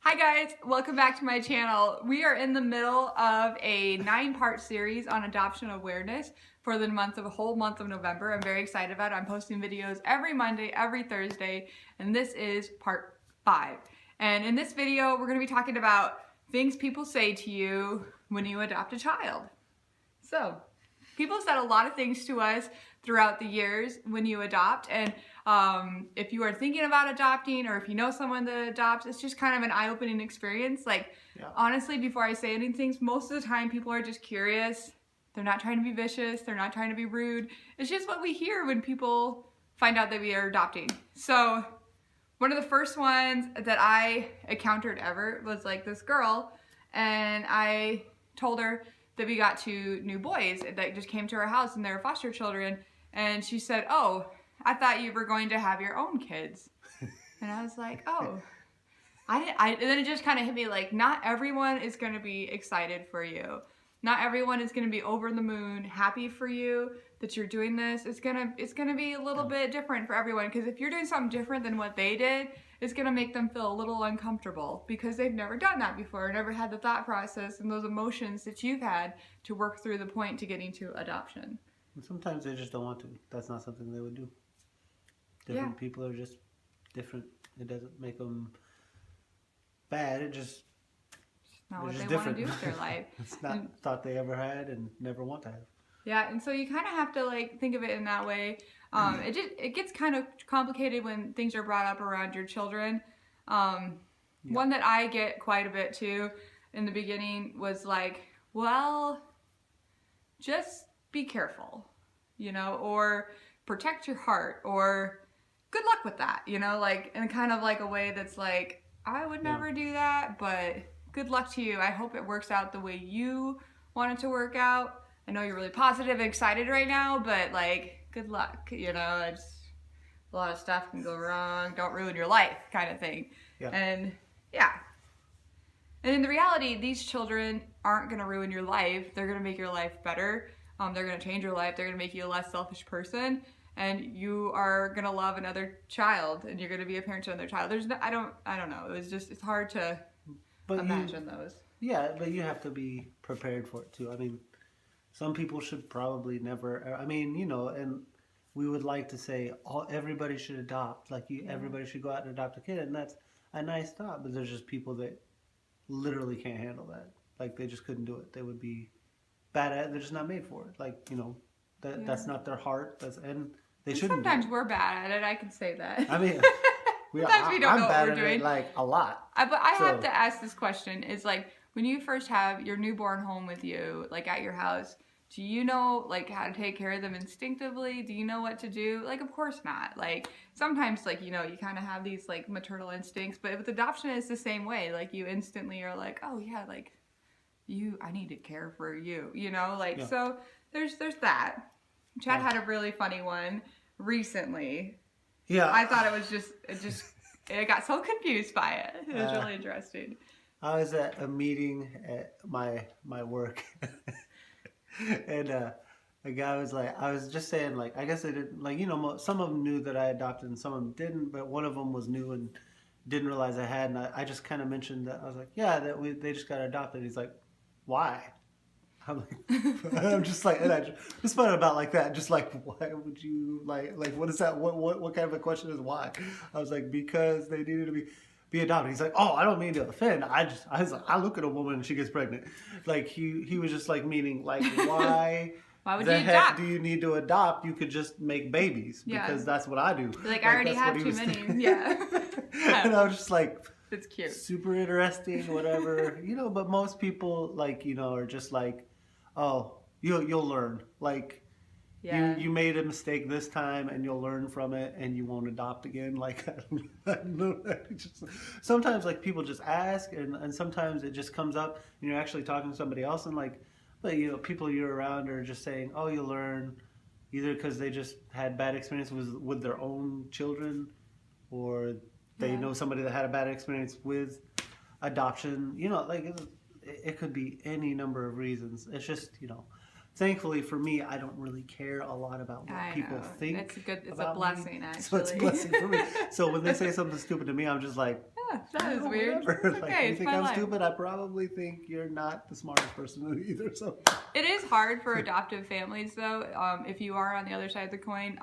Hi guys, welcome back to my channel. We are in the middle of a 9-part series on adoption awareness for the whole month of November. I'm very excited about it. I'm posting videos every Monday, every Thursday, and this is part 5. And in this video, we're going to be talking about things people say to you when you adopt a child. So, people said a lot of things to us throughout the years when you adopt, and if you are thinking about adopting or if you know someone that adopts, it's just kind of an eye-opening experience. Honestly, before I say anything, most of the time people are just curious. They're not trying to be vicious. They're not trying to be rude. It's just what we hear when people find out that we are adopting. So one of the first ones that I encountered ever was like this girl, and I told her that we got 2 new boys that just came to our house and they're foster children, and she said, "Oh, I thought you were going to have your own kids." And I was like, oh, and then it just kind of hit me like, not everyone is going to be excited for you. Not everyone is going to be over the moon happy for you that you're doing this. It's gonna be a little bit different for everyone, because if you're doing something different than what they did, it's going to make them feel a little uncomfortable because they've never done that before, never had the thought process and those emotions that you've had to work through the point to getting to adoption. Sometimes they just don't want to. That's not something they would do. Different people are just different. It doesn't make them bad. It just not what they want to do with their life. It's not thought they ever had and never want to have. Yeah, and so you kind of have to like think of it in that way. It gets kind of complicated when things are brought up around your children. One that I get quite a bit too in the beginning was like, well, just be careful, or protect your heart, or good luck with that, like in kind of like a way that's like, I would never do that, but good luck to you. I hope it works out the way you want it to work out. I know you're really positive and excited right now, but like, good luck, it's a lot of stuff can go wrong. Don't ruin your life kind of thing. And in the reality, these children aren't going to ruin your life. They're going to make your life better. They're going to change your life. They're going to make you a less selfish person. And you are going to love another child, and you're going to be a parent to another child. I don't know. It's hard to imagine those. Yeah, but you have to be prepared for it too. I mean, some people should probably never, and we would like to say everybody should adopt. Everybody should go out and adopt a kid, and that's a nice thought, but there's just people that literally can't handle that. Like, they just couldn't do it. They would be bad at it. They're just not made for it. That's not their heart. And they shouldn't. Sometimes we're bad at it. I can say that. I mean, sometimes we don't know what we're doing. Like a lot. But I have to ask this question: is like, when you first have your newborn home with you, like at your house, do you know like how to take care of them instinctively? Do you know what to do? Like, of course not. Like, sometimes like, you kind of have these like maternal instincts, but with adoption it's the same way. Like, you instantly are like, oh yeah, like I need to care for you, so there's that. Chad had a really funny one recently. Yeah. I thought it got so confused by it. It was really interesting. I was at a meeting at my work and a guy was like, I was just saying, like, I guess they didn't, like, some of them knew that I adopted and some of them didn't, but one of them was new and didn't realize I had, and I just kind of mentioned that. I was like, yeah, they just got adopted. He's like, why? I'm just like, and I just thought about like that, just like, why would you like what is that? What kind of a question is why? I was like, because they needed to be adopted. He's like, oh, I don't mean to offend. I was like, I look at a woman and she gets pregnant. Like, he was just like, meaning like, why? Why would the you heck adopt? do you need to adopt? You could just make babies, because that's what I do. Like, I already have too many. Yeah. And I was just like, it's cute. Super interesting, whatever. But most people are just like, oh, you'll learn. Like, you made a mistake this time and you'll learn from it and you won't adopt again. Like, I don't know. Sometimes like people just ask, and sometimes it just comes up and you're actually talking to somebody else, and like, but people you're around are just saying, oh, you'll learn, either because they just had bad experiences with their own children, or they know somebody that had a bad experience with adoption. Like, it could be any number of reasons. It's just, thankfully for me, I don't really care a lot about what people think. It's a blessing, actually. So it's a blessing for me. So when they say something stupid to me, I'm just like, yeah, that is weird. Whatever. It's Like, okay, you it's think my I'm life. stupid? I probably think you're not the smartest person either. So It is hard for adoptive families though, if you are on the other side of the coin.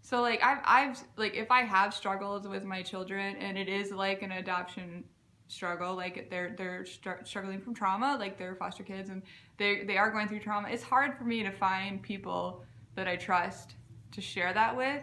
So like I've like if I have struggles with my children and it is like an adoption struggle, like they're struggling from trauma, like they're foster kids and they are going through trauma. It's hard for me to find people that I trust to share that with,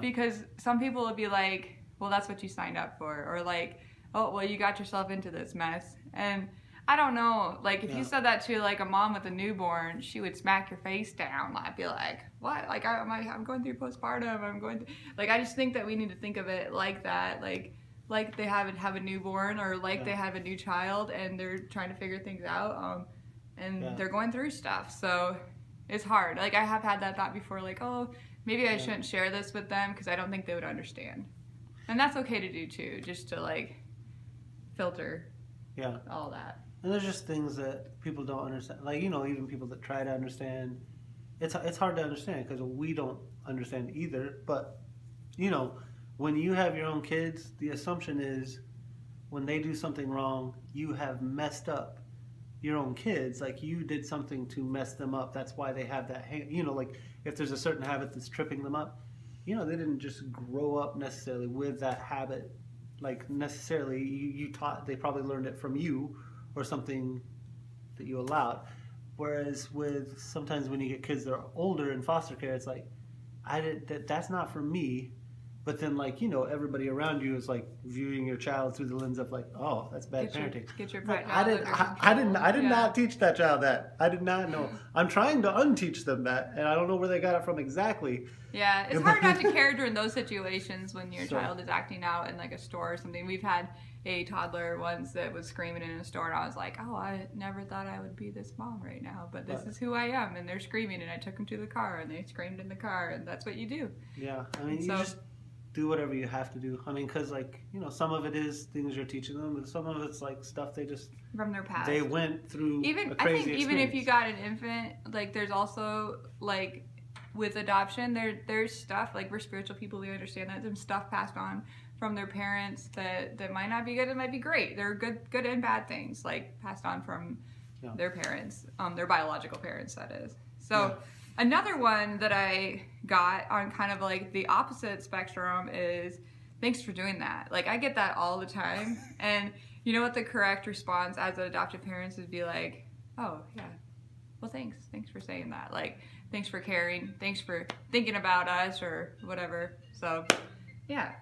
because some people will be like, well, that's what you signed up for, or like, oh, well, you got yourself into this mess. And I don't know, like if you said that to like a mom with a newborn, she would smack your face down. I'd be like, what? Like I'm going through postpartum. I'm going through, like, I just think that we need to think of it like that, like they have a newborn, or like they have a new child and they're trying to figure things out, and they're going through stuff. So it's hard. Like I have had that thought before, like, oh, maybe I shouldn't share this with them because I don't think they would understand. And that's okay to do too, just to like filter all that. And there's just things that people don't understand. Like, you know, even people that try to understand, it's hard to understand because we don't understand either. But, you know, when you have your own kids, the assumption is when they do something wrong, you have messed up your own kids. Like you did something to mess them up. That's why they have that, you know, like if there's a certain habit that's tripping them up, you know, they didn't just grow up necessarily with that habit. Like necessarily you taught, they probably learned it from you or something that you allowed. Whereas with sometimes when you get kids that are older in foster care, it's like, that's not for me. But then, like, you know, everybody around you is like viewing your child through the lens of like, oh, that's bad parenting. Get your like, I did not teach that child that. I did not know. I'm trying to unteach them that, and I don't know where they got it from exactly. Yeah, it's hard not to care during those situations when your child is acting out in like a store or something. We've had a toddler once that was screaming in a store, and I was like, oh, I never thought I would be this mom right now, but this is who I am, and they're screaming, and I took them to the car, and they screamed in the car, and that's what you do. Yeah, I mean, you just do whatever you have to do. I mean, because, like, you know, some of it is things you're teaching them, but some of it's, like, stuff they just... From their past. They went through even a crazy I think experience. even if you got an infant, like, there's also, like, with adoption, there's stuff, like, we're spiritual people, we understand that, there's stuff passed on from their parents that might not be good, it might be great. There are good and bad things, like, passed on from their parents, their biological parents, that is. So... Another one that I got on kind of like the opposite spectrum is, thanks for doing that. Like, I get that all the time. And you know what the correct response as an adoptive parents would be like, oh, yeah, well, thanks. Thanks for saying that. Like, thanks for caring. Thanks for thinking about us or whatever. So, yeah.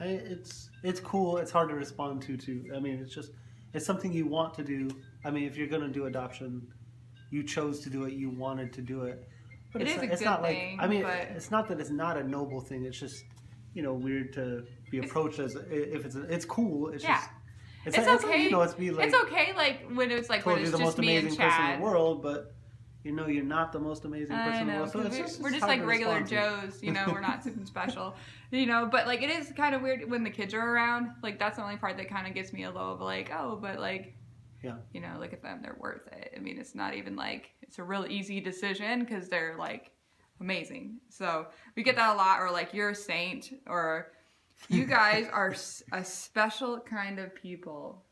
It's cool. It's hard to respond to, too. I mean, it's something you want to do. I mean, if you're going to do adoption, you chose to do it. You wanted to do it. But it's not thing, like, I mean, it's not that it's not a noble thing. It's just, you know, weird to be approached as if it's cool. It's just, it's okay. It's like, you know, it's okay, like when it's like when it's the just most me amazing and person Chad. in the world, but you know, you're not the most amazing person in the world. So we're just like regular Joes, you know, we're not something special, you know, but like it is kind of weird when the kids are around. Like that's the only part that kind of gets me a little like, oh, but like, you know, look at them, they're worth it. I mean, it's not even like it's a real easy decision because they're like amazing. So we get that a lot, or like you're a saint, or you guys are a special kind of people.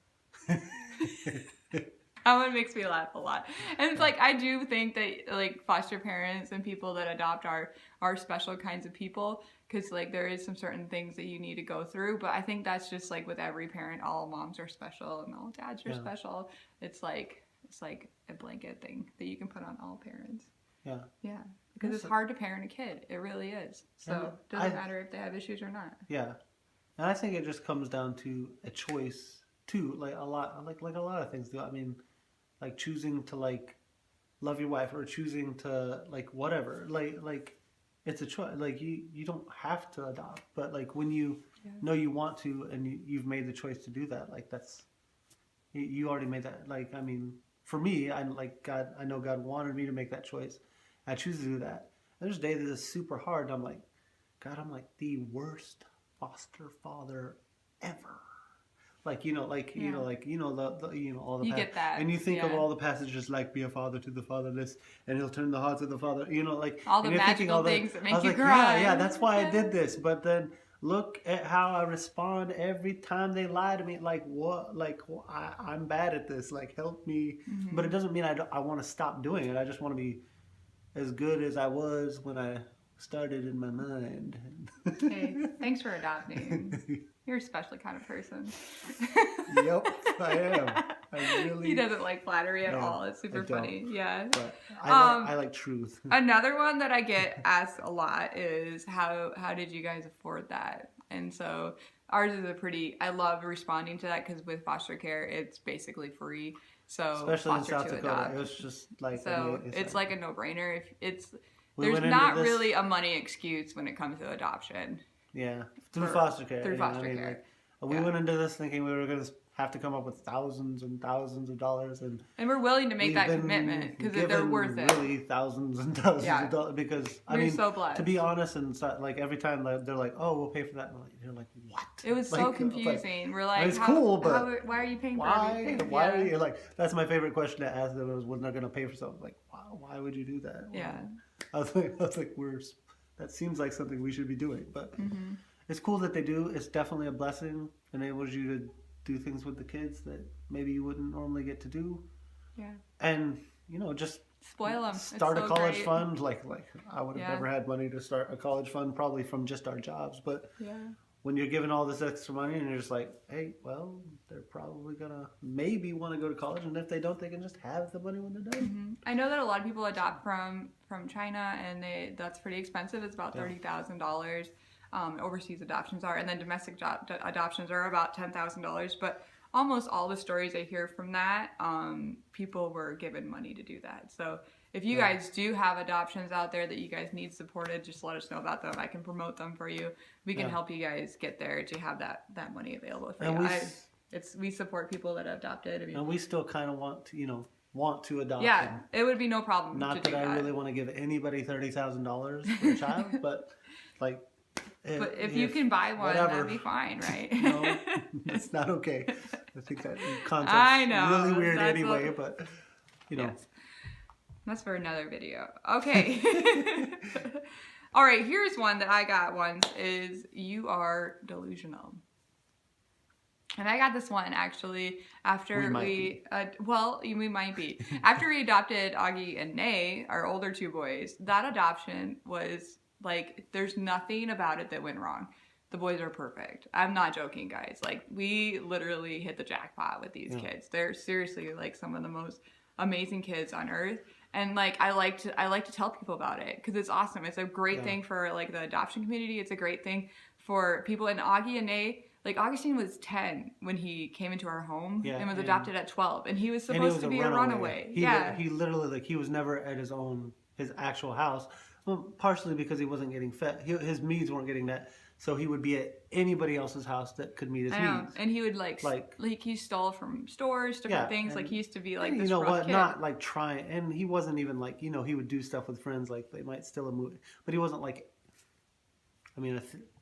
That one makes me laugh a lot. And it's like, I do think that like foster parents and people that adopt are special kinds of people, because like there is some certain things that you need to go through. But I think that's just like with every parent, all moms are special and all dads are special. It's like a blanket thing that you can put on all parents. Yeah. Because it's hard to parent a kid. It really is. So it doesn't matter if they have issues or not. Yeah. And I think it just comes down to a choice too. Like a lot of things do. I mean, like choosing to like love your wife, or choosing to like whatever. Like it's a choice. Like you don't have to adopt, but like when you know you want to and you've made the choice to do that, like that's you already made that. Like, I mean, for me, I know God wanted me to make that choice. I choose to do that. And there's days that is super hard. I'm like, God, I'm like the worst foster father ever. Like, you know, all the get that. And you think of all the passages like, be a father to the fatherless, and he'll turn the hearts of the father, you know, like all the magical things that make you cry. Yeah, that's why I did this. But then Look at how I respond every time they lie to me. Like, what? Like, I'm bad at this. Like, help me. But it doesn't mean I want to stop doing it. I just want to be as good as I was when I started in my mind. Hey, thanks for adopting. You're a special kind of person. Yep, I am. I really. He doesn't like flattery at all. It's super funny. Yeah. But I like truth. Another one that I get asked a lot is how did you guys afford that? And so ours is a pretty. I love responding to that because with foster care, it's basically free. So especially in South Dakota, it was just like so it's like a no-brainer. If it's we there's not really a money excuse when it comes to adoption. Yeah, through foster care. Through foster care. Like, we went into this thinking we were going to have to come up with thousands and thousands of dollars, and we're willing to make that commitment because they're worth it. Really, thousands and thousands of dollars. Because I mean, so blessed. To be honest, and like every time they're like, "Oh, we'll pay for that," and you're like, "What?" It was so confusing. We're like, "It's cool, but why are you paying for everything?" Why are you like? That's my favorite question to ask them is when they're going to pay for something. Like, why would you do that? Yeah. I was like, that seems like something we should be doing, but. It's cool that they do. It's definitely a blessing. Enables you to do things with the kids that maybe you wouldn't normally get to do. Yeah. And, just spoil them. Start a college fund. Like I would have never had money to start a college fund probably from just our jobs. But when you're given all this extra money and you're just like, hey, well, they're probably going to maybe want to go to college. And if they don't, they can just have the money when they're done. I know that a lot of people adopt from China and that's pretty expensive. It's about $30,000. Overseas adoptions are, and then domestic adoptions are about $10,000. But almost all the stories I hear from that, people were given money to do that. So if you guys do have adoptions out there that you guys need supported, just let us know about them. I can promote them for you. We can help you guys get there to have that money available for you. We support people that have adopted. I mean, and we still kind of want to adopt. Yeah, them. it would be no problem. Not that I really want to give anybody $30,000 for a child, but like. But if you can buy one, that'd be fine, right? No, it's not okay. I think that concept's really weird anyway, but, Yes. That's for another video. Okay. All right, here's one that I got once is you are delusional. And I got this one actually after we might be. After we adopted Augie and Nay, our older two boys, that adoption was... Like, there's nothing about it that went wrong. The boys are perfect. I'm not joking, guys. Like, we literally hit the jackpot with these kids. They're seriously, like, some of the most amazing kids on earth. And, like, I like to tell people about it because it's awesome. It's a great thing for, like, the adoption community. It's a great thing for people. And Augie and Nay, like, Augustine was 10 when he came into our home and was adopted at 12. And he was supposed to be a runaway. He literally, like, he was never at his actual house. Well, partially because he wasn't getting fed. His needs weren't getting met. So he would be at anybody else's house that could meet his needs. And he would like he stole from stores, different things. Like he used to be like this rough kid. Not like trying. And he wasn't even like, he would do stuff with friends. Like they might steal a movie. But he wasn't like,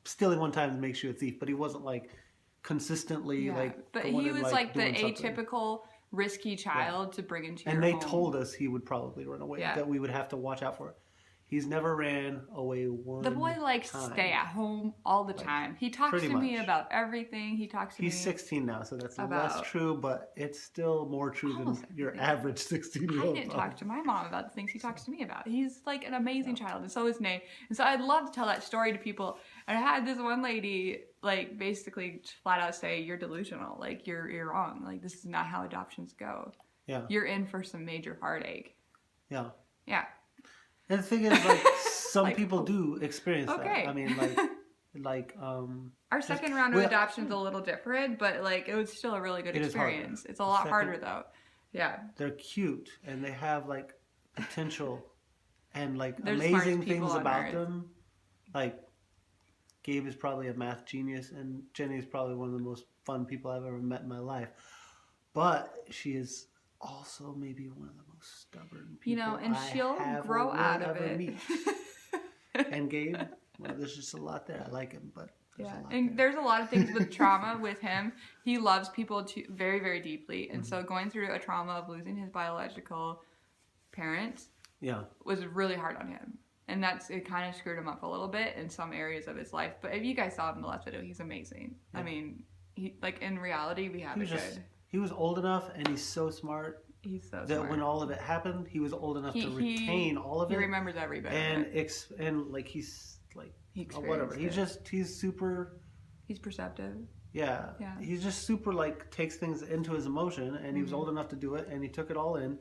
stealing one time makes you a thief. But he wasn't like consistently like. But he was like the atypical risky child to bring into your home. And they told us he would probably run away. That we would have to watch out for it. He's never ran away one time. The boy likes to stay at home all the time. He talks to me about everything. He's 16 now, so that's less true, but it's still more true than your average 16-year-old. I didn't talk to my mom about the things he talks to me about. He's like an amazing child, and so is Nay. And so I'd love to tell that story to people. And I had this one lady, like, basically flat out say, you're delusional. Like, you're wrong. Like, this is not how adoptions go. Yeah. You're in for some major heartache. Yeah. Yeah. And the thing is, like, some people do experience that. I mean, our second round of adoption's a little different, but like it was still a really good experience. It's a lot harder though. Yeah. They're cute and they have like potential and like amazing things about them. Like Gabe is probably a math genius and Jenny is probably one of the most fun people I've ever met in my life. But she is also maybe one of the most stubborn people and she'll grow out of it. And Gabe, well, there's just a lot there. I like him, but there's a lot of things with trauma with him. He loves people very, very deeply, and so going through a trauma of losing his biological parents was really hard on him. And it kind of screwed him up a little bit in some areas of his life. But if you guys saw him in the last video, he's amazing. Yeah. I mean, in reality, we have it good. He was old enough, and he's so smart. He's so that smart. When all of it happened, he was old enough to retain all of it. He remembers every bit. And like he's like whatever. He's super. He's perceptive. Yeah. He's just super like takes things into his emotion, and he was old enough to do it, and he took it all in,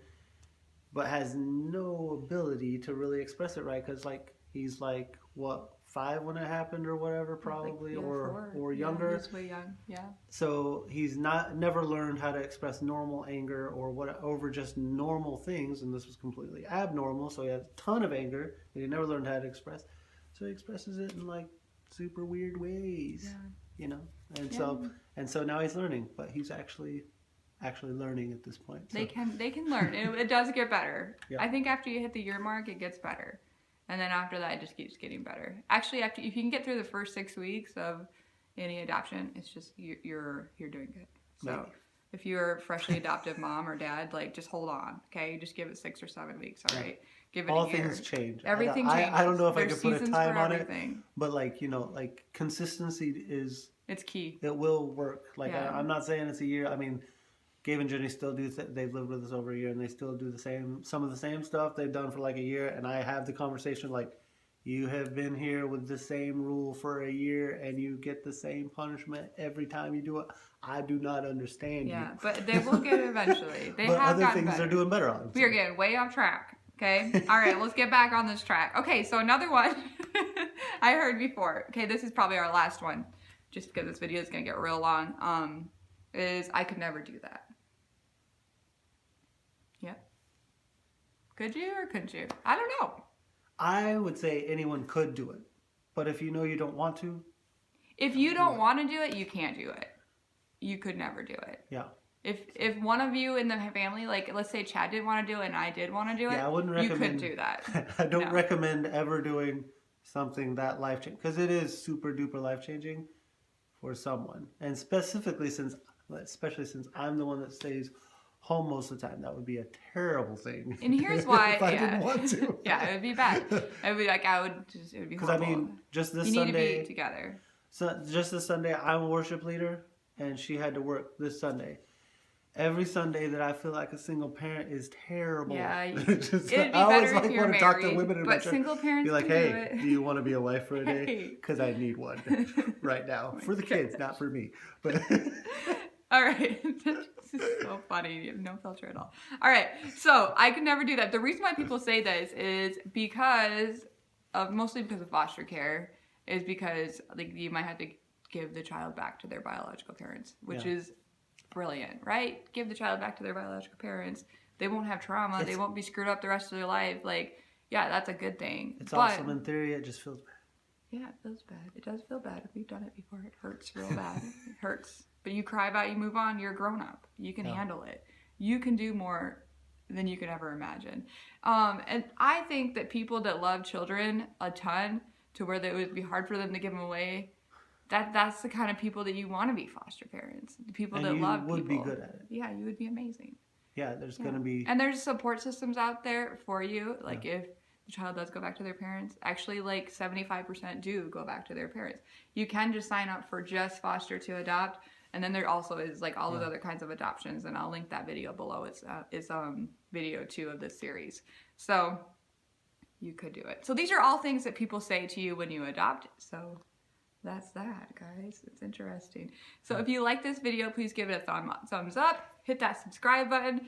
but has no ability to really express it right, because like he's like what, 5 when it happened or whatever, probably, like, or younger. Yeah, he's way young. Yeah. So he's never learned how to express normal anger or over just normal things, and this was completely abnormal. So he had a ton of anger that he never learned how to express. So he expresses it in like super weird ways, you know. And so now he's learning, but he's actually learning at this point. So. They can learn. It does get better. Yeah. I think after you hit the year mark, it gets better. And then after that, it just keeps getting better. Actually, if you can get through the first 6 weeks of any adoption, it's just you're doing good. So if you're a freshly adopted mom or dad, like just hold on, okay? Just give it 6 or 7 weeks, all right? Give it all a year. Things change. Everything changes. I don't know if I could put a time on everything. It, but like like consistency it's key. It will work. Like I'm not saying it's a year. I mean, Gabe and Jenny still do. They've lived with us over a year, and they still do some of the same stuff they've done for like a year. And I have the conversation like, you have been here with the same rule for a year, and you get the same punishment every time you do it. I do not understand you. Yeah, but they will get it eventually. They but have other gotten things better. they're doing better on. We are getting way off track. Okay. All right. Let's get back on this track. Okay. So another one I heard before. Okay. This is probably our last one, just because this video is gonna get real long. Is I could never do that. Yep. Could you or couldn't you? I don't know. I would say anyone could do it. But if you know you don't want to. If you don't want to do it, you can't do it. You could never do it. Yeah. If one of you in the family, like let's say Chad didn't want to do it and I did want to do it, I wouldn't recommend, you couldn't do that. I don't recommend ever doing something that life-changing, because it is super duper life-changing for someone. And especially since I'm the one that stays home most of the time, that would be a terrible thing. And here's why. if I didn't want to. Yeah, it would be bad. It would be like it would be horrible. Because I mean, just this you Sunday. need to be together. So just this Sunday, I'm a worship leader, and she had to work this Sunday. Every Sunday that I feel like a single parent is terrible. Yeah, it'd be I better always if you're want to married, talk to women in my but church. single parents be like, can hey, do it. Do you want to be a wife for a day? Hey. Because I need one right now for the kids, not for me. But all right, this is so funny. You have no filter at all. All right, so I could never do that. The reason why people say this is mostly because of foster care, is because like you might have to give the child back to their biological parents, which is brilliant, right? Give the child back to their biological parents. They won't have trauma. They won't be screwed up the rest of their life. Like, yeah, that's a good thing. It's awesome in theory. It just feels bad. Yeah, it feels bad. It does feel bad. If you've done it before, it hurts real bad. It hurts. But you cry about it, you move on, you're a grown up. You can handle it. You can do more than you could ever imagine. And I think that people that love children a ton to where it would be hard for them to give them away, that's the kind of people that you want to be foster parents. The people that love people. You would be good at it. Yeah, you would be amazing. Yeah, there's going to be... And there's support systems out there for you. Like if the child does go back to their parents, actually like 75% do go back to their parents. You can just sign up for just foster to adopt. And then there also is like all those other kinds of adoptions. And I'll link that video below. It's video 2 of this series. So you could do it. So these are all things that people say to you when you adopt. So... that's that, guys. It's interesting. So if you like this video, please give it a thumbs up. Hit that subscribe button.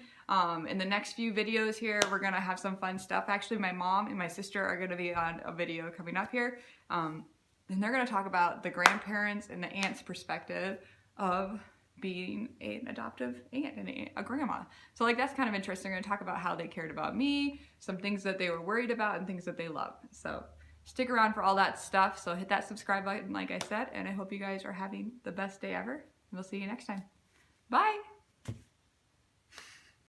In the next few videos here, we're going to have some fun stuff. Actually, my mom and my sister are going to be on a video coming up here. And they're going to talk about the grandparents and the aunt's perspective of being an adoptive aunt and a grandma. So like that's kind of interesting. They're going to talk about how they cared about me, some things that they were worried about, and things that they love. So stick around for all that stuff. So hit that subscribe button, like I said, and I hope you guys are having the best day ever. We'll see you next time. Bye.